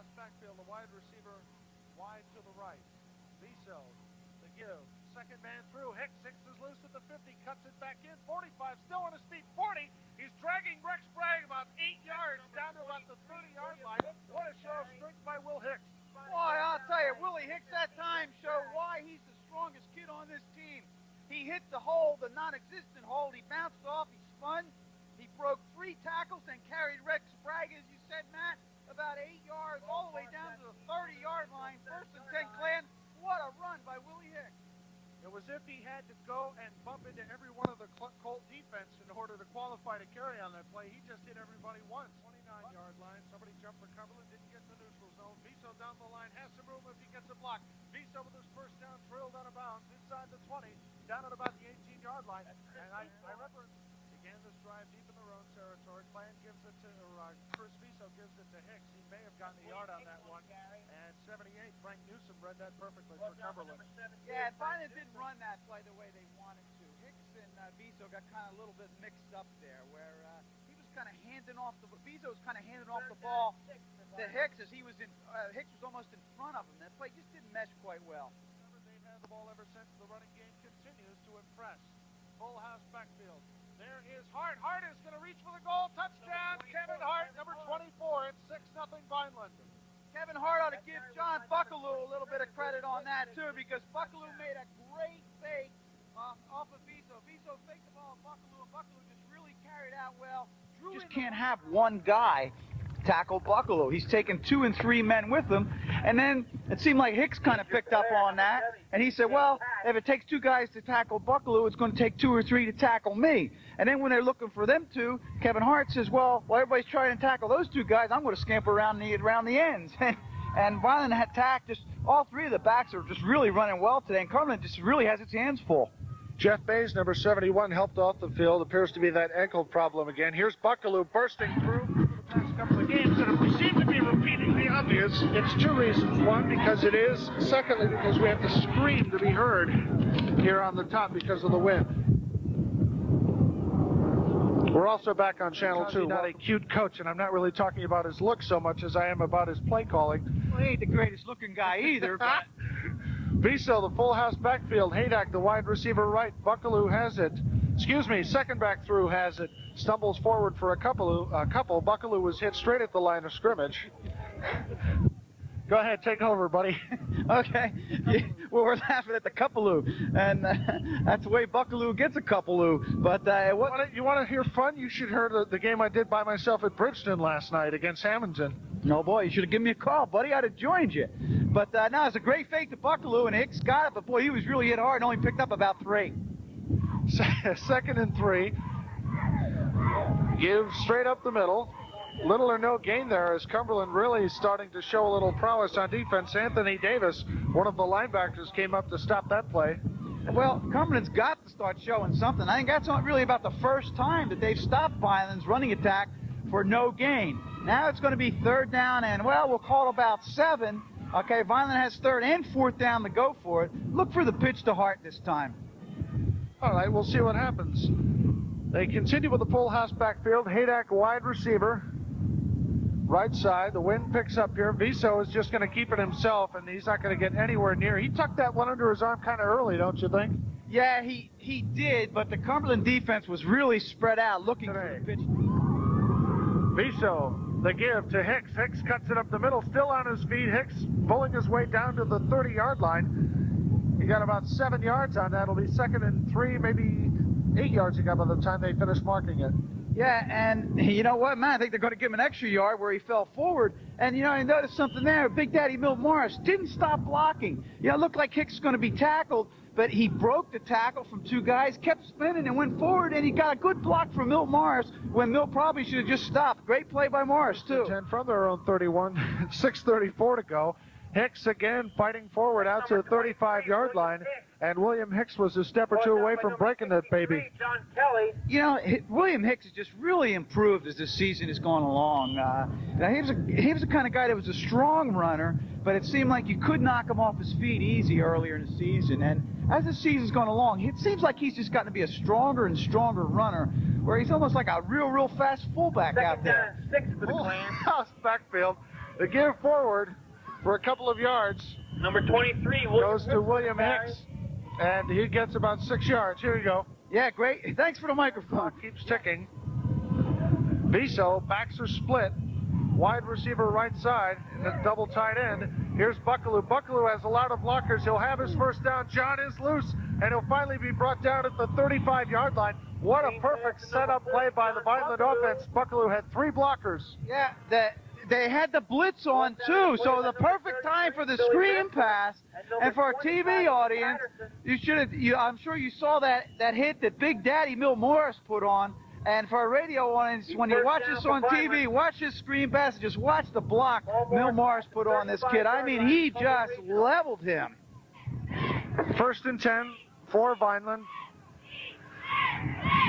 house backfield, the wide receiver wide to the right. Viso, the give. Second man through. Hicks is loose at the 50, cuts it back in. 45, still on his feet. 40. He's dragging Rex Bragg about 8 yards down to about the 30-yard line. What a show of strength by Will Hicks. Boy, I'll tell you, Willie Hicks that time showed why he's the strongest kid on this team. He hit the hole, the non-existent hole. He bounced off. He spun. He broke 3 tackles and carried Rex Bragg, as you said, Matt, about 8 yards all the way down to the 30-yard line. First and 10, Clan. What a run by Willie Hicks. It was if he had to go and bump into every one of the Colt defense in order to qualify to carry on that play. He just hit everybody once. 29-yard line. Somebody jumped for Cumberland, didn't get in the neutral zone. Viso down the line, has some room if he gets a block. Viso with his first down, drilled out of bounds inside the 20, down at about the 18-yard line. And I remember began this drive deep in their own territory. Clan gives it to Chris Viso gives it to Hicks. He may have gotten a yard on that one. And 78, Frank Newsom read that perfectly for Cumberland. Yeah, Vineland didn't run that play the way they wanted to. Hicks and Viso got kind of a little bit mixed up there, where he was kind of handing off the Viso was kind of handing off the ball to Hicks as he was in. Hicks was almost in front of him. That play just didn't mesh quite well. They've had the ball ever since. The running game continues to impress. Full house backfield. There is Hart. Hart is going to reach for the goal. Touchdown, Kevin Hart, number 24. It's 6-0 Vineland. Kevin Hart ought to give John Buckaloo a little bit of credit on that, too, because Buckaloo made a great fake off of Viso. Viso faked the ball at Buckaloo, and Buckaloo just really carried out well. You just can't have one guy tackle Buckaloo. He's taken 2 and 3 men with him, and then it seemed like Hicks kind of picked up on that, and he said, well, if it takes 2 guys to tackle Buckaloo, it's going to take 2 or 3 to tackle me. And then when they're looking for them two, Kevin Hart says, well, while everybody's trying to tackle those 2 guys, I'm going to scamper around the ends. And Vineland had tacked just all 3 of the backs are just really running well today, and Cumberland just really has its hands full. Jeff Bays, number 71, helped off the field. Appears to be that ankle problem again. Here's Buckaloo bursting through the past couple of games, and if we seem to be repeating the obvious, it's 2 reasons. 1, because it is. Secondly, because we have to scream to be heard here on the top because of the wind. We're also back on Channel 2. Not a cute coach, and I'm not really talking about his look so much as I am about his play calling. Well, he ain't the greatest looking guy either, but... Viso, the full house backfield. Haydak, the wide receiver right. Buckaloo has it. Excuse me, second back through has it. Stumbles forward for a couple. Buckaloo was hit straight at the line of scrimmage. Go ahead, take over, buddy. Okay. Yeah, well, we're laughing at the couploo, and that's the way Buckaloo gets a couploo. But you want to hear fun? You should hear the game I did by myself at Bridgeton last night against Hamilton. No, boy, you should have given me a call, buddy. I'd have joined you. But no, it's a great fake to Buckaloo, and Hicks got it. But boy, he was really hit hard and only picked up about 3. Second and 3. Give straight up the middle. Little or no gain there as Cumberland really starting to show a little prowess on defense. Anthony Davis, one of the linebackers, came up to stop that play. Well, Cumberland's got to start showing something. I think that's not really about the first time that they've stopped Vineland's running attack for no gain. Now it's going to be 3rd down and, well, we'll call it about 7. Okay, Vineland has 3rd and 4th down to go for it. Look for the pitch to Hart this time. All right, we'll see what happens. They continue with the full house backfield. Haydak, wide receiver. Right side, the wind picks up here. Viso is just going to keep it himself, and he's not going to get anywhere near. He tucked that one under his arm kind of early, don't you think? Yeah, he did, but the Cumberland defense was really spread out looking for the pitch. Viso, the give to Hicks. Hicks cuts it up the middle, still on his feet. Hicks pulling his way down to the 30-yard line. He got about 7 yards on that. It'll be 2nd and 3, maybe 8 yards he got by the time they finish marking it. Yeah, and you know what, man? I think they're going to give him an extra yard where he fell forward. And, you know, I noticed something there. Big Daddy Milt Morris didn't stop blocking. You know, it looked like Hicks was going to be tackled, but he broke the tackle from 2 guys, kept spinning and went forward, and he got a good block from Milt Morris when Milt probably should have just stopped. Great play by Morris, too. 10 from their own 31, 6:34 to go. Hicks again fighting forward out to the 35-yard line. And William Hicks was a step or 2 away from breaking that baby. You know, William Hicks has just really improved as the season has gone along. He was the kind of guy that was a strong runner, but it seemed like you could knock him off his feet easy earlier in the season. And as the season's gone along, it seems like he's just gotten to be a stronger and stronger runner, where he's almost like a real fast fullback out there. Full house backfield. The give forward for a couple of yards Number 23 goes to William Hicks, and he gets about 6 yards. Here you go. Yeah, great. Thanks for the microphone. Keeps ticking. Viso, backs are split. Wide receiver right side, and a double tight end. Here's Buckaloo. Buckaloo has a lot of blockers. He'll have his first down. John is loose, and he'll finally be brought down at the 35-yard line. What a perfect setup play by the Vineland offense. Buckaloo had 3 blockers. Yeah, they had the blitz on too, so the perfect time for the screen pass. And for our TV audience, I'm sure you saw that hit that Big Daddy Mill Morris put on. And for our radio audience, when you watch this on TV, watch this screen pass, just watch the block Mill Morris put on this kid. I mean, he just leveled him. 1st and 10 for Vineland.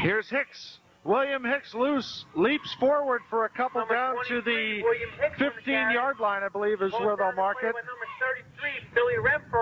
Here's Hicks. William Hicks loose, leaps forward for a couple down to the 15-yard line, I believe, is where they'll mark it.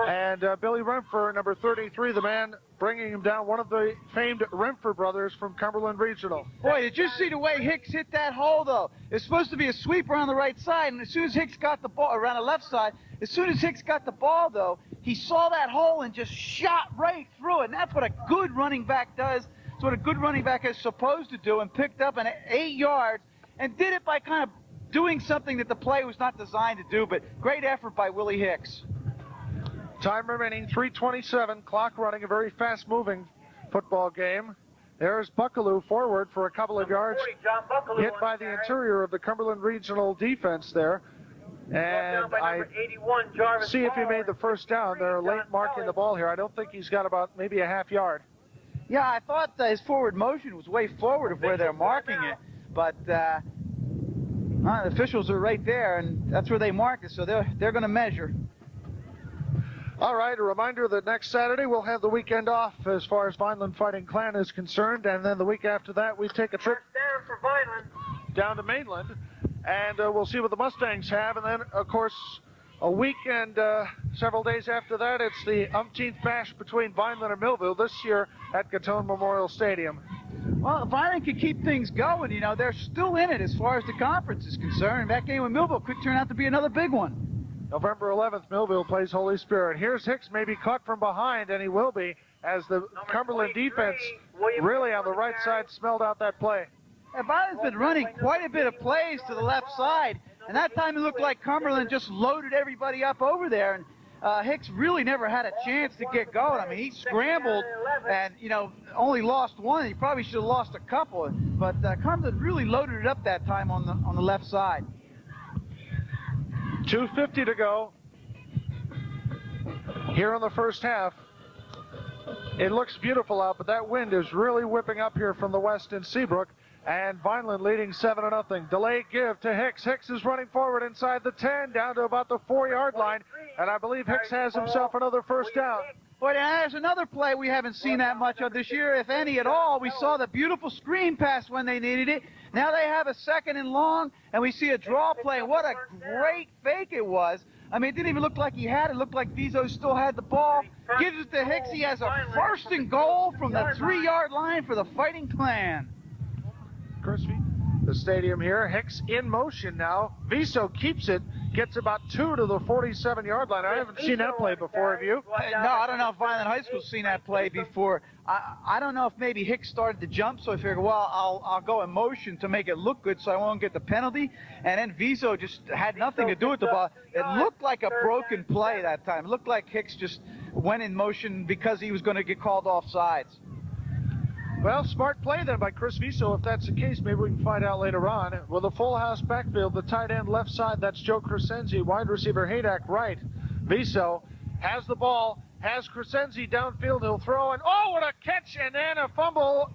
And Billy Renfer, number 33, the man bringing him down, one of the famed Renfer brothers from Cumberland Regional. Boy, did you see the way Hicks hit that hole, though? It's supposed to be a sweep around the right side, and as soon as Hicks got the ball, around the left side, as soon as Hicks got the ball, though, he saw that hole and just shot right through it, and that's what a good running back does. It's what a good running back is supposed to do, and picked up an 8 yards and did it by kind of doing something that the play was not designed to do, but great effort by Willie Hicks. Time remaining, 3:27, clock running, a very fast-moving football game. There's Buckaloo forward for a couple of yards, hit by the interior of the Cumberland Regional defense there. And I see if he made the first down. They're late marking the ball here. I don't think he's got about maybe a half yard. Yeah, I thought his forward motion was way forward of where they're marking it, but the officials are right there, and that's where they mark it, so they're going to measure. All right, a reminder that next Saturday we'll have the weekend off as far as Vineland Fighting Clan is concerned, and then the week after that we take a trip down to Mainland, and we'll see what the Mustangs have, and then, of course, a week and several days after that, it's the umpteenth match between Vineland and Millville, this year at Gatone Memorial Stadium. Well, Vineland could keep things going. You know, they're still in it as far as the conference is concerned. That game with Millville could turn out to be another big one. November 11th, Millville plays Holy Spirit. Here's Hicks, maybe caught from behind, and he will be, as the Cumberland defense really on the right side smelled out that play. Yeah, Vineland's been running quite a bit of plays to the left side, and that time it looked like Cumberland just loaded everybody up over there, and Hicks really never had a chance to get going. I mean, he scrambled and, you know, only lost one. He probably should have lost a couple, but Cumberland really loaded it up that time on the left side. 2:50 to go here in the first half. It looks beautiful out, but that wind is really whipping up here from the west in Seabrook, and Vineland leading 7-0. Delayed give to Hicks. Hicks is running forward inside the 10, down to about the 4-yard line, and I believe Hicks has himself another first down. But there's another play we haven't seen that much of this year, if any at all. We saw the beautiful screen pass when they needed it. Now they have a 2nd and long, and we see a draw play. What a great fake it was. I mean, it didn't even look like he had it. It looked like Viso still had the ball. Gives it to Hicks. He has a 1st and goal from the 3-yard line for the Fighting Clan. The stadium here. Hicks in motion now. Viso keeps it. Gets about 2 to the 47-yard line. I haven't seen that play before, have you? No, I don't know if Vineland High School's seen that play before. I don't know if maybe Hicks started to jump, so I figured, well, I'll go in motion to make it look good so I won't get the penalty. And then Viso just had nothing to do with the ball. It looked like a broken play that time. It looked like Hicks just went in motion because he was going to get called off sides. Well, smart play then by Chris Viso. If that's the case, maybe we can find out later on. With a full house backfield, the tight end left side, that's Joe Crescenzi. Wide receiver Haydak right. Viso has the ball, has Crescenzi downfield. He'll throw, and oh, what a catch, and then a fumble.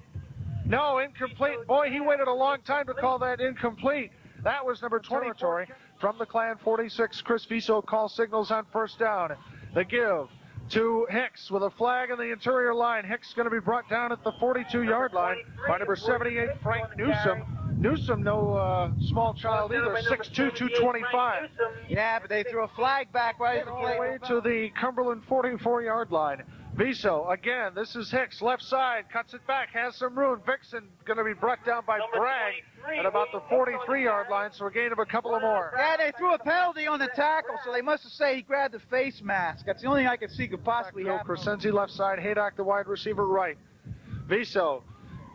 No, incomplete. Boy, he waited a long time to call that incomplete. That was number 24 from the Clan 46. Chris Viso calls signals on first down. The give to Hicks with a flag on the interior line. Hicks going to be brought down at the 42-yard line by number 78, Frank Newsom. Newsom, no small child either, 6'2", 225. Yeah, but they threw a flag back right at the play. All the way to the Cumberland 44-yard line. Viso, again, this is Hicks, left side, cuts it back, has some room. Vixen going to be brought down by Bragg at about the 43-yard line, so a gain of a couple of more. Yeah, they threw a penalty on the tackle, so they must have said he grabbed the face mask. That's the only thing I could see could possibly happen. Crescenzi left side, Haydock the wide receiver right. Viso,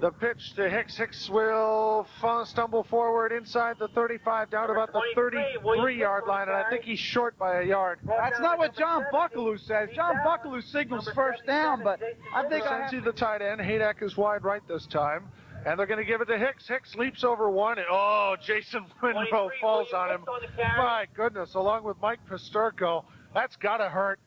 the pitch to Hicks. Hicks will stumble forward inside the 35, down to about the 33-yard line, and I think he's short by a yard. That's not what John Buckaloo says. John Buckaloo signals first down, but I think Crescenzi the tight end. Haydock is wide right this time. And they're going to give it to Hicks. Hicks leaps over one, and oh, Jason Winrow falls on him. My goodness, along with Mike Pisturko. That's got to hurt.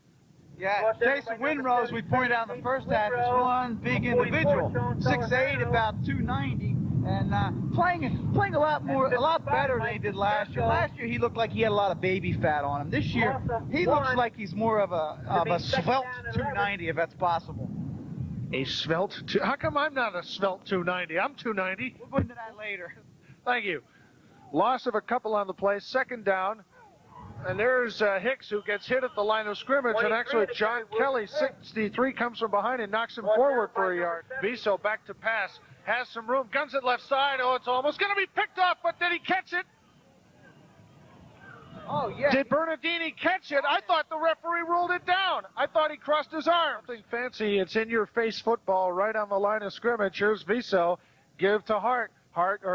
Yeah, Jason Winrow, as we pointed out in the first half, is one big individual. 6'8", about 290, and playing a lot better than he did last year. Last year he looked like he had a lot of baby fat on him. This year he looks like he's more of a svelte 290, if that's possible. A svelte? How come I'm not a svelte 290? I'm 290. We'll go into that later. Thank you. Loss of a couple on the play. Second down. And there's Hicks, who gets hit at the line of scrimmage. And actually, John Kelly, 63, comes from behind and knocks him forward for a yard. Viso back to pass. Has some room. Guns it left side. Oh, it's almost going to be picked off, but did he catch it? Oh, yeah. Did Bernardini catch it? I thought the referee ruled it down. I thought he crossed his arm. Nothing fancy. It's in-your-face football right on the line of scrimmage. Here's Viso. Give to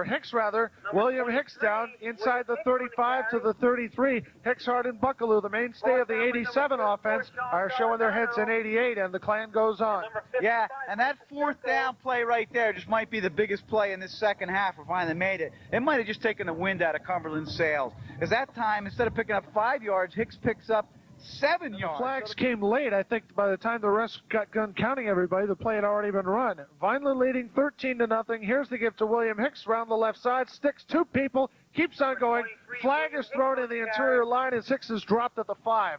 Hicks rather. William Hicks down inside the 35 to the 33. Hicks, Hart, and Buckaloo, the mainstay of the 87 offense, are showing their heads in 88, and the clan goes on. Yeah, and that fourth down play right there just might be the biggest play in this second half. We finally made it. It might have just taken the wind out of Cumberland's sails. Because that time, instead of picking up 5 yards, Hicks picks up 7 yards. The flags came late. I think by the time the rest got done counting everybody, the play had already been run. Vineland leading 13-0. Here's the give to William Hicks round the left side. Sticks 2 people. Keeps on going. Flag is thrown in the interior line as Hicks is dropped at the 5.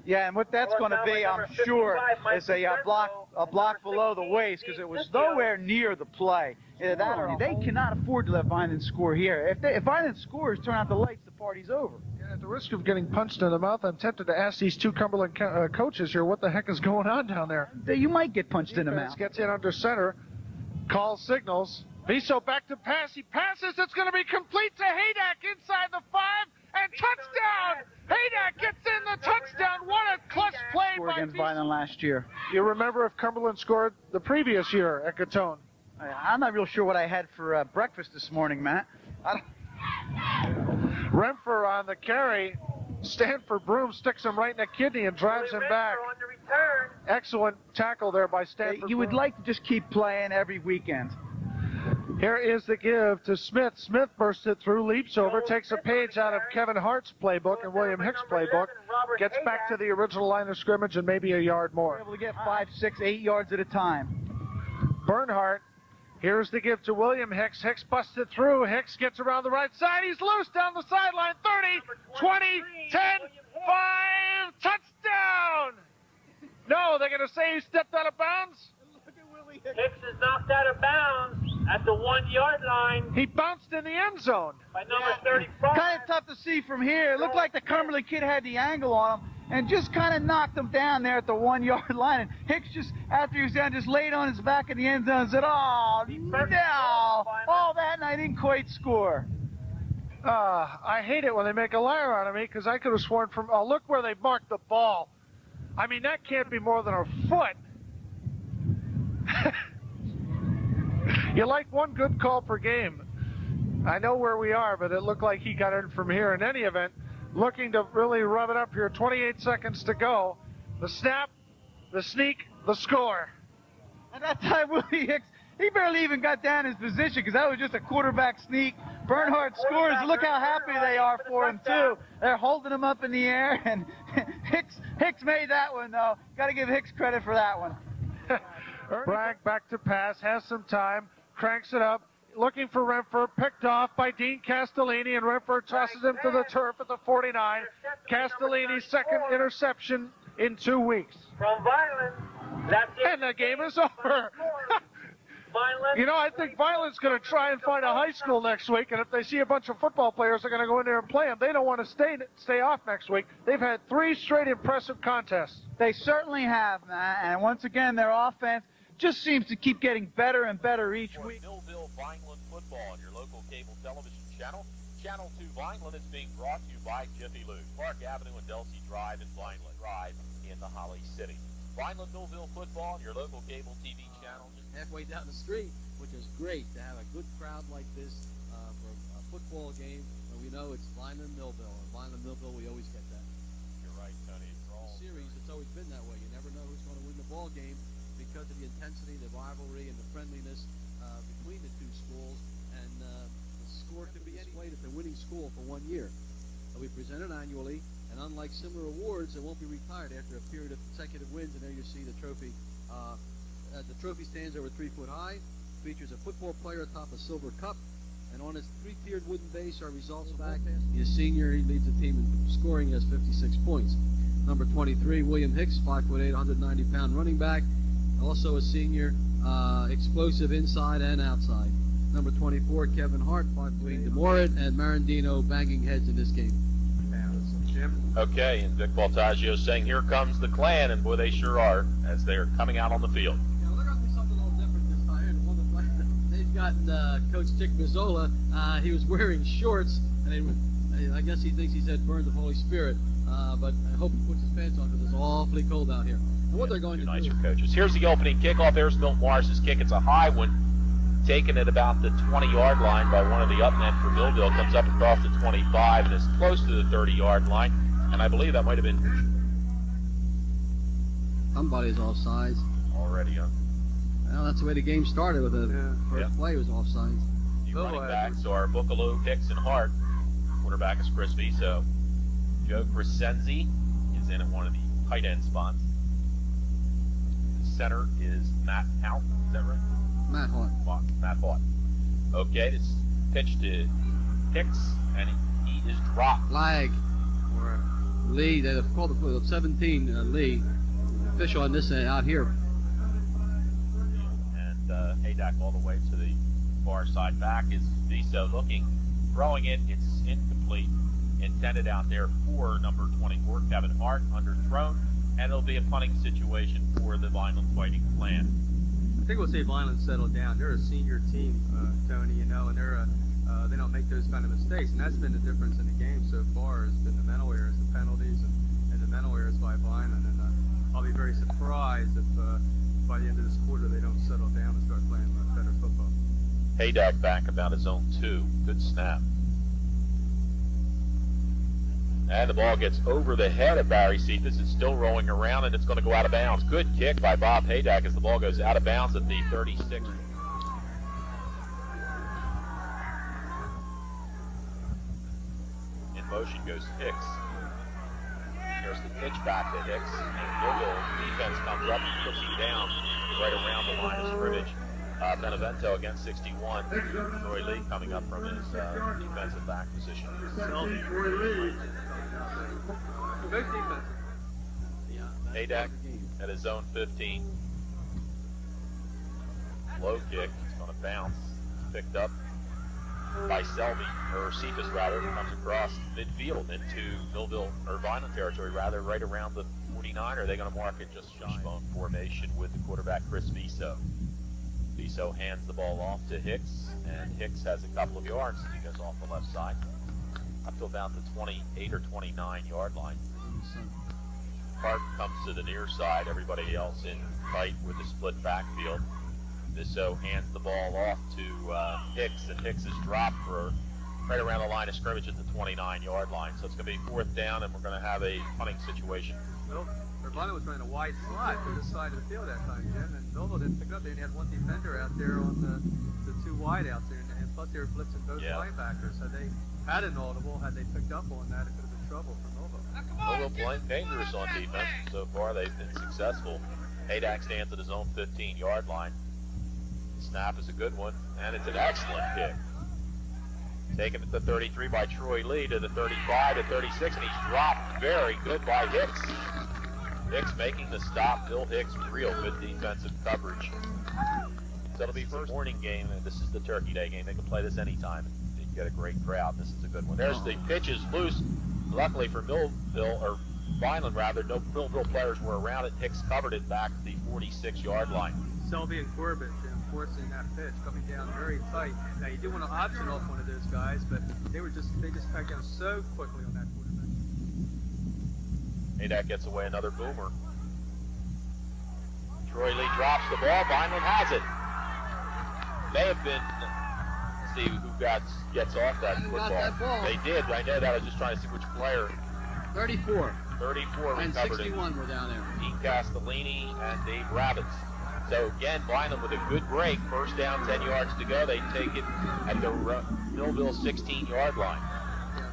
Yeah, and what that's going to be, I'm sure, is a block below the waist, because it was nowhere near the play. Either that or they cannot afford to let Vineland score here. If Vineland scores, turn out the lights, the party's over. At the risk of getting punched in the mouth, I'm tempted to ask these two Cumberland coaches here what the heck is going on down there. You might get punched in the mouth. Gets in under center, calls signals. Viso back to pass. He passes. It's going to be complete to Haydock inside the 5, and touchdown! Haydock gets in the touchdown. What a clutch play by against Vineland last year. You remember if Cumberland scored the previous year at Gatone? I'm not real sure what I had for breakfast this morning, Matt. Renfer on the carry. Stanford Broom sticks him right in the kidney and drives him back. Excellent tackle there by Stanford. You would like to just keep playing every weekend. Here is the give to Smith. Smith bursts it through, leaps over, takes a page out of Kevin Hart's playbook and William Hicks' playbook, gets back to the original line of scrimmage and maybe a yard more. Able to get 5, 6, 8 yards at a time. Bernhardt. Here's the give to William Hicks. Hicks busts it through. Hicks gets around the right side. He's loose down the sideline. 30, 20, 10, 5. Touchdown! No, they're going to say he stepped out of bounds? Hicks is knocked out of bounds at the 1-yard line. He bounced in the end zone. By number 35. Kind of tough to see from here. It looked like the Cumberland kid had the angle on him and just kind of knocked him down there at the 1-yard line. And Hicks just, after he was down, just laid on his back in the end zone and said, oh, no. All that, and I didn't quite score. I hate it when they make a liar out of me because I could have sworn from, oh, look where they marked the ball. I mean, that can't be more than a foot. You like one good call per game. I know where we are, but it looked like he got it from here. In any event, looking to really rub it up here. 28 seconds to go. The snap, the sneak, the score. At that time, Willie Hicks, he barely even got down his position because that was just a quarterback sneak. Bernhardt scores. Look how happy they are for him, too. They're holding him up in the air, and Hicks made that one, though. Got to give Hicks credit for that one. Bragg back to pass, has some time, cranks it up, looking for Renfer, picked off by Dean Castellini, and Renfer tosses him to the turf at the 49. Castellini's second interception in 2 weeks. From Vineland, that's it. And the game is over. Vineland. You know, I think Vineland's going to try and find a high school next week, and if they see a bunch of football players, they're going to go in there and play them. They don't want to stay off next week. They've had 3 straight impressive contests. They certainly have, man. And once again, their offense just seems to keep getting better and better each week. Millville Vineland football on your local cable television channel. Channel 2 Vineland is being brought to you by Jiffy Lube, Park Avenue and Delsey Drive in Vineland, Drive in the Holly City. Vineland Millville football on your local cable TV channel. Just halfway down the street, which is great to have a good crowd like this for a football game. And we know it's Vineland Millville, and Vineland Millville, we always get that. You're right, Tony. Series, it's always been that way. You never know who's going to win the ball game because of the intensity, the rivalry, and the friendliness between the two schools. And the score could be any way if they're winning school for 1 year. They'll be presented annually, and unlike similar awards, it won't be retired after a period of consecutive wins. And there you see the trophy. The trophy stands over 3 foot high, features a football player atop a silver cup, and on its 3-tiered wooden base are results back. He's a senior. He leads the team in scoring. He has 56 points. Number 23, William Hicks, 5'8", 190-pound running back. Also a senior, explosive inside and outside. Number 24, Kevin Hart, 5'8". DeMorit and Marandino banging heads in this game. Okay, and Vic Baltaggio saying, here comes the Clan, and boy, they sure are, as they are coming out on the field. Yeah, well, they're going to do something a little different this time. They've got Coach Dick Mazzola. He was wearing shorts, and I guess he thinks he's had burns of Holy Spirit. But I hope he puts his pants on because it's awfully cold out here. And what they're going to nicer do. Coaches. Here's the opening kickoff. There's Milt Morris's kick. It's a high one, taken at about the 20-yard line by one of the up men for Millville. Comes up across the 25 and is close to the 30-yard line. And I believe that might have been Somebody's offsides. Already, huh? Well, that's the way the game started with the first play was offsides. The running backs are Bookaloo, Hicks, and Hart. Quarterback is Chris Viso. Joe Crescenzi is in at one of the tight end spots. The center is Matt Hout. Is that right? Matt Hart. Matt Hart. Okay, this pitch to Hicks, and he is dropped. Flag for Lee. They've called the 17, Lee. Official on this out here. And Haydack all the way to the far side back is Viso looking, throwing it. It's incomplete. Intended out there for number 24, Kevin Hart, underthrown, and it'll be a punting situation for the Vineland Fighting Clan. I think we'll see Vineland settle down. They're a senior team, Tony, you know, and they don't make those kind of mistakes, and that's been the difference in the game so far. Has been the mental errors, the penalties, and the mental errors by Vineland. And I'll be very surprised if by the end of this quarter they don't settle down and start playing better football. Haydack back about his own 2. Good snap. And the ball gets over the head of Barry Cephas. It's still rolling around, and it's going to go out of bounds. Good kick by Bob Haydack as the ball goes out of bounds at the 36. In motion goes Hicks. There's the pitch back to Hicks. And Millville defense comes up and puts him down right around the line of scrimmage. Benevento against 61. Troy Lee coming up from his defensive back position. Haydack at his own 15. Low kick. It's going to bounce. Picked up by Selby, or Cephas rather, comes across midfield into Millville, or Vineland territory rather, right around the 49. Are they going to mark it just shy? Wishbone formation with the quarterback Chris Viso. Viso hands the ball off to Hicks, and Hicks has a couple of yards as he goes off the left side, up to about the 28 or 29-yard line. Hart comes to the near side, everybody else in tight with the split backfield. Viso hands the ball off to Hicks, and Hicks is dropped for right around the line of scrimmage at the 29-yard line. So it's going to be 4th down, and we're going to have a punting situation. Well, Vineland was running a wide slot to this side of the field that time, Jim, and Millville didn't pick it up. They only had one defender out there on the 2 wide out there, and plus they were blitzing both linebackers. So they had an audible. Had they picked up on that, it could have been trouble for Millville. Millville playing dangerous on defense. So far, they've been successful. Haydack stands at his own 15-yard line. Snap is a good one, and it's an excellent kick. Taken at the 33 by Troy Lee to the 35 to 36, and he's dropped. Very good by Hicks. Hicks making the stop. Bill Hicks, real good defensive coverage. So it'll be first morning game, and this is the Turkey Day game. They can play this anytime. You can get a great crowd. This is a good one. There's the pitch is loose. Luckily for Millville, or Vineland rather, no Millville players were around it. Hicks covered it back to the 46-yard line. Selby and Corbett enforcing that pitch, coming down very tight. Now you do want to option off one of those guys, but they just packed down so quickly on that quarterback. Hey, that gets away another boomer. Troy Lee drops the ball. Vineland has it. May have been. See who gets off that football. That ball. They did. I know that. I was just trying to see which player. 34. 34 and recovered 61 it. were down there. Pete Castellini and Dave Rabbits. So again, Vineland with a good break. First down, 10 yards to go. They take it at the Millville 16-yard line.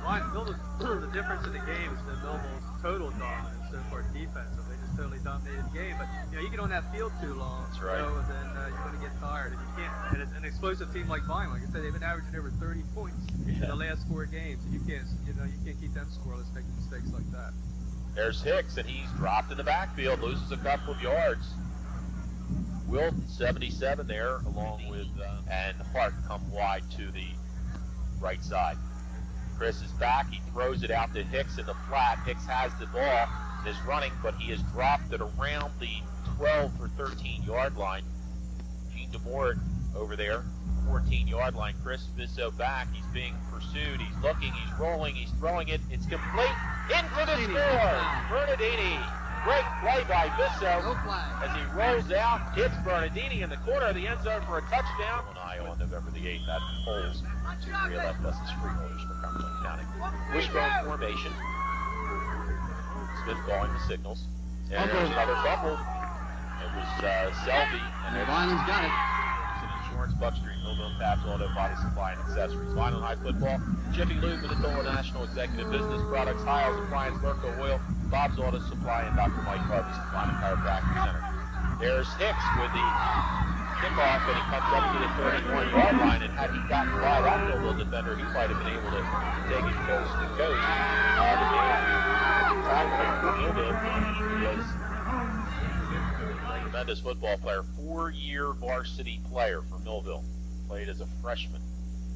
Yeah, the difference in the game is that Millville's total dominance so far defensive. They just totally dominated the game. But you get on that field too long, that's right. And then you're going to get tired. And you can't. And it's an explosive team like Vineland. Like I said, they've been averaging over 30 points in the last 4 games. And you can't keep them scoreless making mistakes like that. There's Hicks, and he's dropped in the backfield, loses a couple of yards. Wilton, 77 there, along with and Hart come wide to the right side. Chris is back. He throws it out to Hicks in the flat. Hicks has the ball and is running, but he has dropped it around the 12 or 13-yard line. Gene DeMort over there, 14-yard line. Chris Visso back. He's being pursued. He's looking. He's rolling. He's throwing it. It's complete. In for the score. Bernardini. Great play by Visso as he rolls out, hits Bernardini in the corner of the end zone for a touchdown. On November the 8th, that holds to re-elect us as freeholders for Cumberland County. Wishbone formation. Smith calling the signals. And there's another fumble. It was Selby. And Vineland's got it. It's an insurance, Buck Street, Millville, Taps, Auto, Body Supply, and Accessories. Vineland High Football, Jiffy Lube, Minnesota National Executive Business Products, Hiles Appliance, Lurco Oil, Bob's Auto Supply, and Dr. Mike Harvey's Vineland Chiropractic Center. There's Hicks with the kickoff, and he comes up to the 31-yard line, and had he gotten by that Millville defender, he might have been able to take it coast to coast. The man tackling for Millville was a tremendous football player, 4-year varsity player for Millville. Played as a freshman.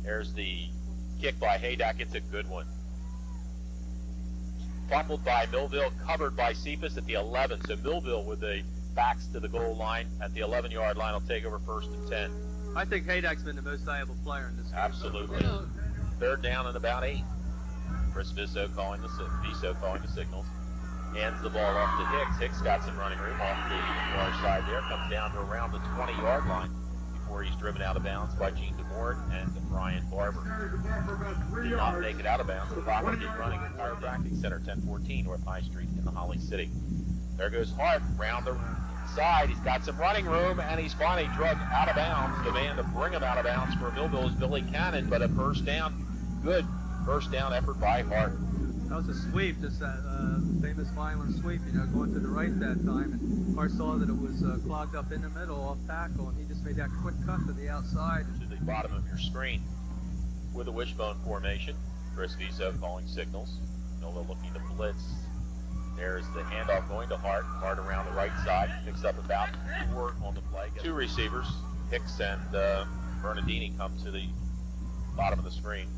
There's the kick by Haydack. It's a good one. Fumbled by Millville, covered by Cephas at the 11. So Millville with the backs to the goal line at the 11-yard line will take over 1st and 10. I think Haydack's been the most valuable player in this game. Absolutely. 3rd down and about 8. Chris Visso calling the signals. Hands the ball off to Hicks. Hicks got some running room off the far side there. Comes down to around the 20-yard line before he's driven out of bounds by Gene DeMort and Brian Barber. Did not make it out of bounds. The clock is running at Chiropractic Center, 1014 North High Street in the Holly City. There goes Hart round the side. He's got some running room, and he's finally drugged out of bounds. The man to bring him out of bounds for Millville is Billy Cannon, but a first down, good first down effort by Hart. That was a sweep, just that famous Vineland sweep, going to the right that time. And Hart saw that it was clogged up in the middle off tackle, and he just made that quick cut to the outside. To the bottom of your screen with a wishbone formation. Chris Visso calling signals. Millville looking to blitz. There's the handoff going to Hart. Hart around the right side. Picks up about 4 on the play. 2 receivers. Hicks and Bernardini come to the bottom of the screen.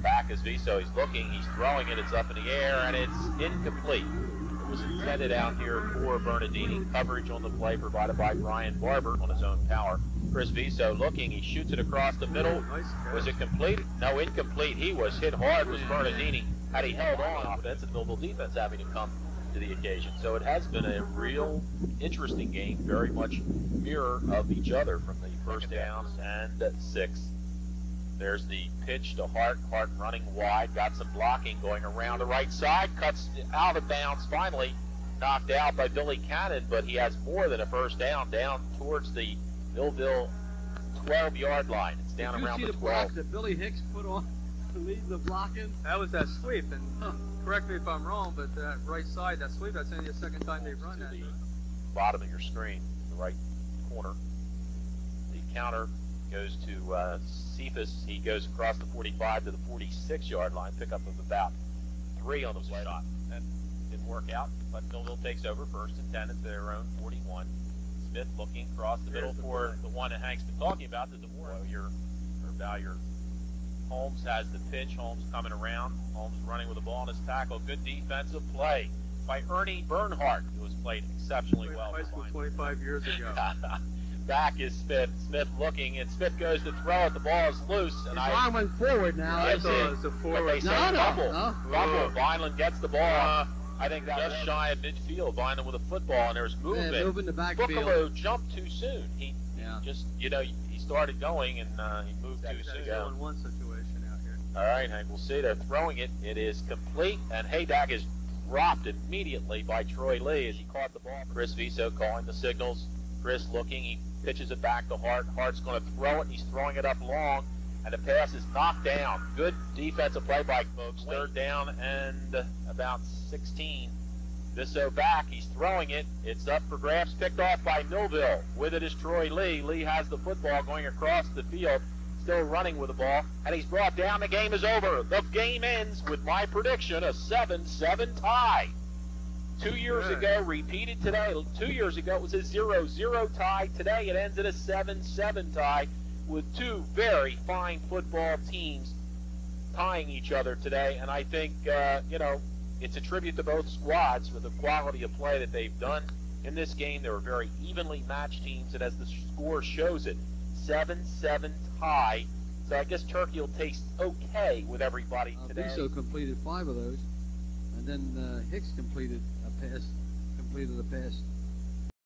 Back is Visso. He's looking. He's throwing it. It's up in the air, and it's incomplete. It was intended out here for Bernardini. Coverage on the play provided by Brian Barber on his own power. Chris Visso looking. He shoots it across the middle. Was it complete? No, incomplete. He was hit hard. Was Bernardini. Had he held on, offense and Millville defense having to come to the occasion. So it has been a real interesting game, very much mirror of each other from the first downs and 6. There's the pitch to Hart. Hart running wide, got some blocking going around the right side, cuts out of bounds, finally knocked out by Billy Cannon, but he has more than a first down towards the Millville 12-yard line. It's down around the 12. Did you see the block that Billy Hicks put on to lead the blocking? That was that sweep, and correct me if I'm wrong, but that right side, that sweep, that's only the 2nd time they've run that. The bottom of your screen, the right corner. The counter goes to Cephas. He goes across the 45 to the 46-yard line, pickup of about 3 on the play. That didn't work out, but Millville takes over 1st and 10 at their own 41. Smith looking across the middle for the one that Hank's been talking about, the DeMoor. Holmes has the pitch. Holmes coming around. Holmes running with the ball in his tackle. Good defensive play by Ernie Bernhardt, who has played exceptionally well. High school 25 years ago. Back is Smith. Smith looking, and Smith goes to throw it. The ball is loose, and I went forward now. I thought it was a forward. They say fumble. Vineland gets the ball. I think that just shy of midfield. Vineland with a football, and there's movement. Yeah, moving the backfield. Buccalo jumped too soon. He just, he started going, and he moved too soon. That's a 1-1 situation out here. All right, Hank, we'll see. They're throwing it. It is complete, and Haydack is dropped immediately by Troy Lee as he caught the ball. Chris Viso calling the signals. Chris looking. He pitches it back to Hart. Hart's going to throw it, and he's throwing it up long, and the pass is knocked down. Good defensive play by folks. Third down and about 16. Viso back. He's throwing it. It's up for grabs. Picked off by Millville. With it is Troy Lee. Lee has the football going across the field. Still running with the ball, and he's brought down. The game is over. The game ends with my prediction, a 7-7 tie. 2 years ago, repeated today. 2 years ago, it was a 0-0 tie. Today, it ends in a 7-7 tie with two very fine football teams tying each other today. And I think, it's a tribute to both squads for the quality of play that they've done in this game. They were very evenly matched teams, and as the score shows it, 7-7 tie. So I guess Turkey will taste okay with everybody today. Viso completed 5 of those, and then Hicks completed a pass